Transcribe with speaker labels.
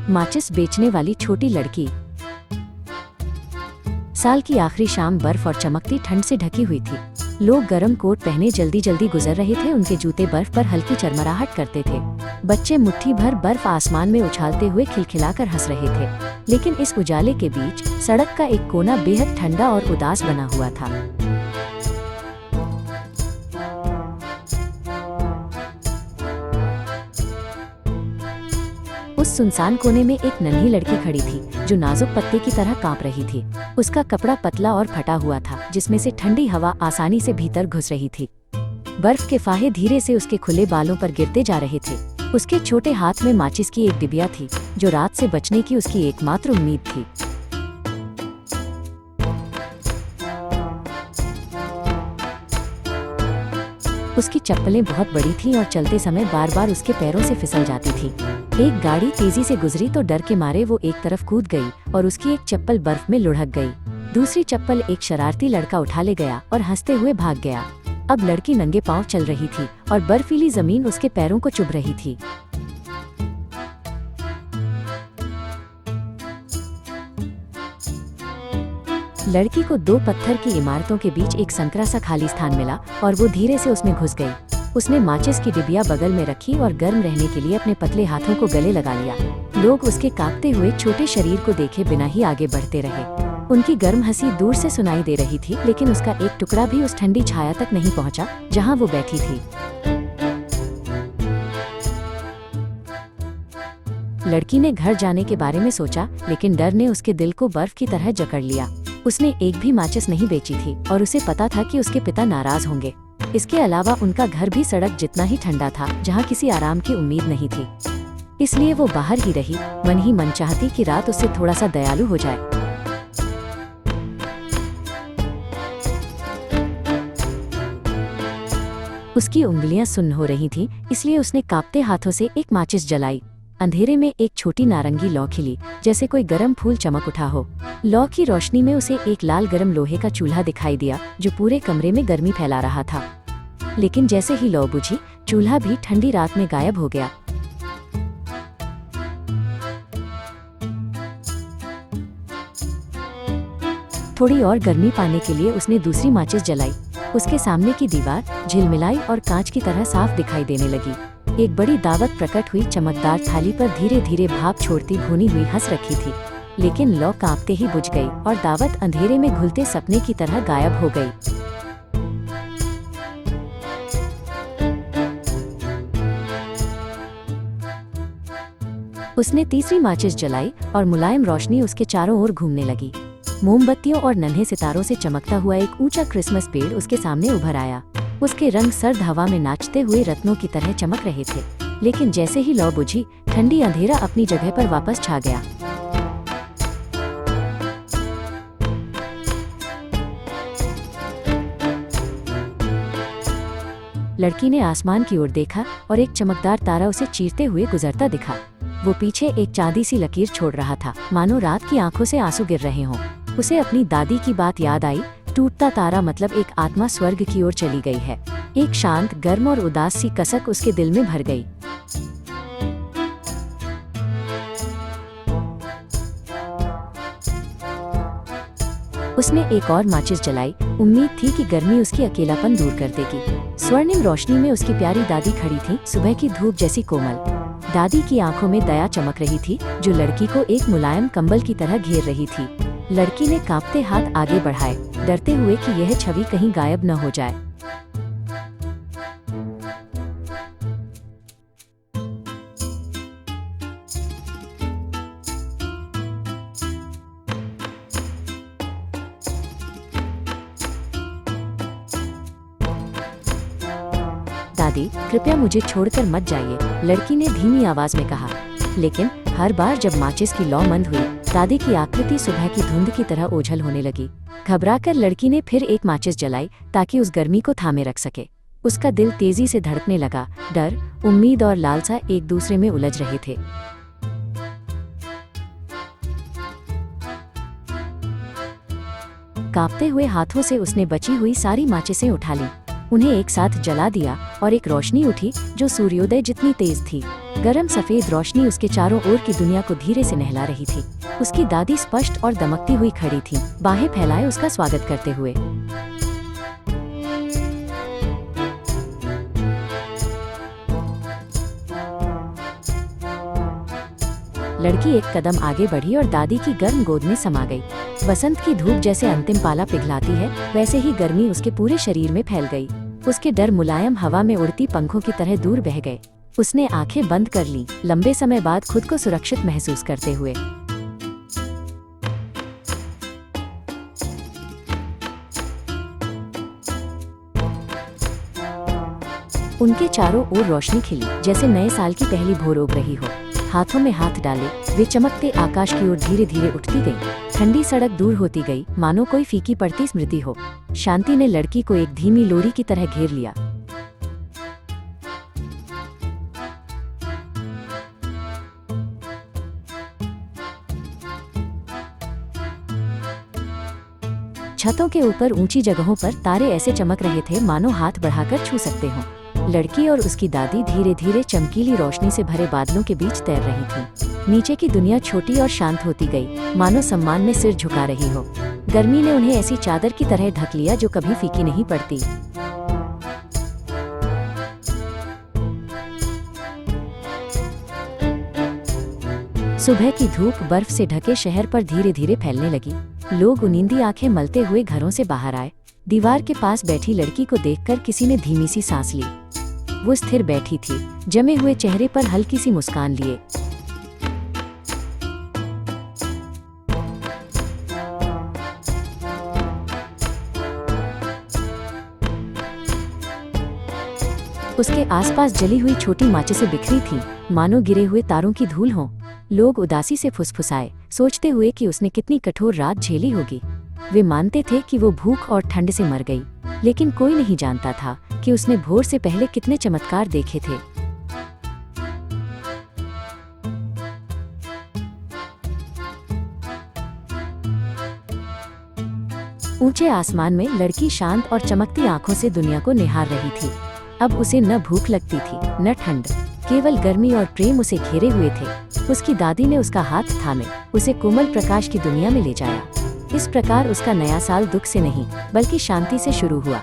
Speaker 1: माचिस बेचने वाली छोटी लड़की। साल की आखिरी शाम बर्फ और चमकती ठंड से ढकी हुई थी। लोग गर्म कोट पहने जल्दी जल्दी गुजर रहे थे। उनके जूते बर्फ पर हल्की चरमराहट करते थे। बच्चे मुट्ठी भर बर्फ आसमान में उछालते हुए खिलखिलाकर हंस रहे थे। लेकिन इस उजाले के बीच सड़क का एक कोना बेहद ठंडा और उदास बना हुआ था। उस सुनसान कोने में एक नन्ही लड़की खड़ी थी जो नाजुक पत्ते की तरह कांप रही थी। उसका कपड़ा पतला और फटा हुआ था जिसमें से ठंडी हवा आसानी से भीतर घुस रही थी। बर्फ के फाहे धीरे से उसके खुले बालों पर गिरते जा रहे थे। उसके छोटे हाथ में माचिस की एक डिबिया थी जो रात से बचने की उसकी एकमात्र उम्मीद थी। उसकी चप्पलें बहुत बड़ी थीं और चलते समय बार बार उसके पैरों से फिसल जाती थी। एक गाड़ी तेजी से गुजरी तो डर के मारे वो एक तरफ कूद गई और उसकी एक चप्पल बर्फ में लुढ़क गई। दूसरी चप्पल एक शरारती लड़का उठा ले गया और हंसते हुए भाग गया। अब लड़की नंगे पांव चल रही थी और बर्फीली जमीन उसके पैरों को चुभ रही थी। लड़की को दो पत्थर की इमारतों के बीच एक संकरा सा खाली स्थान मिला और वो धीरे से उसमें घुस गई। उसने माचिस की डिबिया बगल में रखी और गर्म रहने के लिए अपने पतले हाथों को गले लगा लिया। लोग उसके कांपते हुए छोटे शरीर को देखे बिना ही आगे बढ़ते रहे। उनकी गर्म हंसी दूर से सुनाई दे रही थी, लेकिन उसका एक टुकड़ा भी उस ठंडी छाया तक नहीं पहुंचा जहां वो बैठी थी। लड़की ने घर जाने के बारे में सोचा, लेकिन डर ने उसके दिल को बर्फ की तरह जकड़ लिया। उसने एक भी माचिस नहीं बेची थी और उसे पता था कि उसके पिता नाराज होंगे। इसके अलावा उनका घर भी सड़क जितना ही ठंडा था, जहां किसी आराम की उम्मीद नहीं थी। इसलिए वो बाहर ही रही, मन ही मन चाहती कि रात उससे थोड़ा सा दयालु हो जाए। उसकी उंगलियां सुन्न हो रही थीं, इसलिए उसने कांपते हाथों से एक माचिस जलाई। अंधेरे में एक छोटी नारंगी लौ खिली, जैसे कोई गर्म फूल चमक उठा हो। लौ की रोशनी में उसे एक लाल गर्म लोहे का चूल्हा दिखाई दिया जो पूरे कमरे में गर्मी फैला रहा था। लेकिन जैसे ही लौ बुझी, चूल्हा भी ठंडी रात में गायब हो गया। थोड़ी और गर्मी पाने के लिए उसने दूसरी माचिस जलाई। उसके सामने की दीवार झिलमिलाई और कांच की तरह साफ दिखाई देने लगी। एक बड़ी दावत प्रकट हुई चमकदार थाली पर धीरे धीरे भाप छोड़ती भुनी हुई हंस रखी थी। लेकिन लौ कांपते ही बुझ गई और दावत अंधेरे में घुलते सपने की तरह गायब हो गई। उसने तीसरी माचिस जलाई और मुलायम रोशनी उसके चारों ओर घूमने लगी। मोमबत्तियों और नन्हे सितारों से चमकता हुआ एक ऊंचा क्रिसमस पेड़ उसके सामने उभर आया। उसके रंग सर्द हवा में नाचते हुए रत्नों की तरह चमक रहे थे। लेकिन जैसे ही लौ बुझी, ठंडी अंधेरा अपनी जगह पर वापस छा गया। लड़की ने आसमान की ओर देखा और एक चमकदार तारा उसे चीरते हुए गुजरता दिखा। वो पीछे एक चांदी सी लकीर छोड़ रहा था, मानो रात की आंखों से आंसू गिर रहे हों। उसे अपनी दादी की बात याद आई, टूटता तारा मतलब एक आत्मा स्वर्ग की ओर चली गई है। एक शांत, गर्म और उदास सी कसक उसके दिल में भर गई। उसने एक और माचिस जलाई। उम्मीद थी कि गर्मी उसकी अकेलापन दूर कर देगी। स्वर्णिम रोशनी में उसकी प्यारी दादी खड़ी थी, सुबह की धूप जैसी कोमल। दादी की आंखों में दया चमक रही थी, जो लड़की को एक मुलायम कंबल की तरह घेर रही थी। लड़की ने कांपते हाथ आगे बढ़ाए, डरते हुए कि यह छवि कहीं गायब न हो जाए। दादी, कृपया मुझे छोड़कर मत जाइए, लड़की ने धीमी आवाज में कहा। लेकिन हर बार जब माचिस की लौ मंद हुई, दादी की आकृति सुबह की धुंध की तरह ओझल होने लगी। घबराकर लड़की ने फिर एक माचिस जलाई ताकि उस गर्मी को थामे रख सके। उसका दिल तेजी से धड़कने लगा। डर, उम्मीद और लालसा एक दूसरे में उलझ रहे थे। कांपते हुए हाथों से उसने बची हुई सारी माचिसें उठा ली। उन्हें एक साथ जला दिया और एक रोशनी उठी जो सूर्योदय जितनी तेज थी। गरम सफेद रोशनी उसके चारों ओर की दुनिया को धीरे से नहला रही थी। उसकी दादी स्पष्ट और दमकती हुई खड़ी थी, बाहें फैलाए उसका स्वागत करते हुए। लड़की एक कदम आगे बढ़ी और दादी की गर्म गोद में समा गई। बसंत की धूप जैसे अंतिम पाला पिघलाती है, वैसे ही गर्मी उसके पूरे शरीर में फैल गई। उसके डर मुलायम हवा में उड़ती पंखों की तरह दूर बह गए। उसने आंखें बंद कर लीं, लंबे समय बाद खुद को सुरक्षित महसूस करते हुए। उनके चारों ओर रोशनी खिली, जैसे नए साल की पहली भोर उग रही हो। हाथों में हाथ डाले वे चमकते आकाश की ओर धीरे धीरे उठती गई। ठंडी सड़क दूर होती गई, मानो कोई फीकी पड़ती स्मृति हो। शांति ने लड़की को एक धीमी लोरी की तरह घेर लिया। छतों के ऊपर ऊंची जगहों पर तारे ऐसे चमक रहे थे मानो हाथ बढ़ाकर छू सकते हों। लड़की और उसकी दादी धीरे धीरे चमकीली रोशनी से भरे बादलों के बीच तैर रही थीं। नीचे की दुनिया छोटी और शांत होती गई, मानो सम्मान में सिर झुका रही हो। गर्मी ने उन्हें ऐसी चादर की तरह ढक लिया जो कभी फीकी नहीं पड़ती। सुबह की धूप बर्फ से ढके शहर पर धीरे धीरे फैलने लगी। लोग उनींदी आंखें मलते हुए घरों से बाहर आए। दीवार के पास बैठी लड़की को देखकर किसी ने धीमी सी सांस ली। वो स्थिर बैठी थी, जमे हुए चेहरे पर हल्की सी मुस्कान लिए। उसके आसपास जली हुई छोटी माचिसें बिखरी थीं, मानो गिरे हुए तारों की धूल हो। लोग उदासी से फुसफुसाए, सोचते हुए कि उसने कितनी कठोर रात झेली होगी। वे मानते थे कि वो भूख और ठंड से मर गई, लेकिन कोई नहीं जानता था कि उसने भोर से पहले कितने चमत्कार देखे थे। ऊंचे आसमान में लड़की शांत और चमकती आंखों से दुनिया को निहार रही थी। अब उसे न भूख लगती थी, न ठंड, केवल गर्मी और प्रेम उसे घेरे हुए थे। उसकी दादी ने उसका हाथ थामे उसे कोमल प्रकाश की दुनिया में ले जाया। इस प्रकार उसका नया साल दुख से नहीं, बल्कि शांति से शुरू हुआ।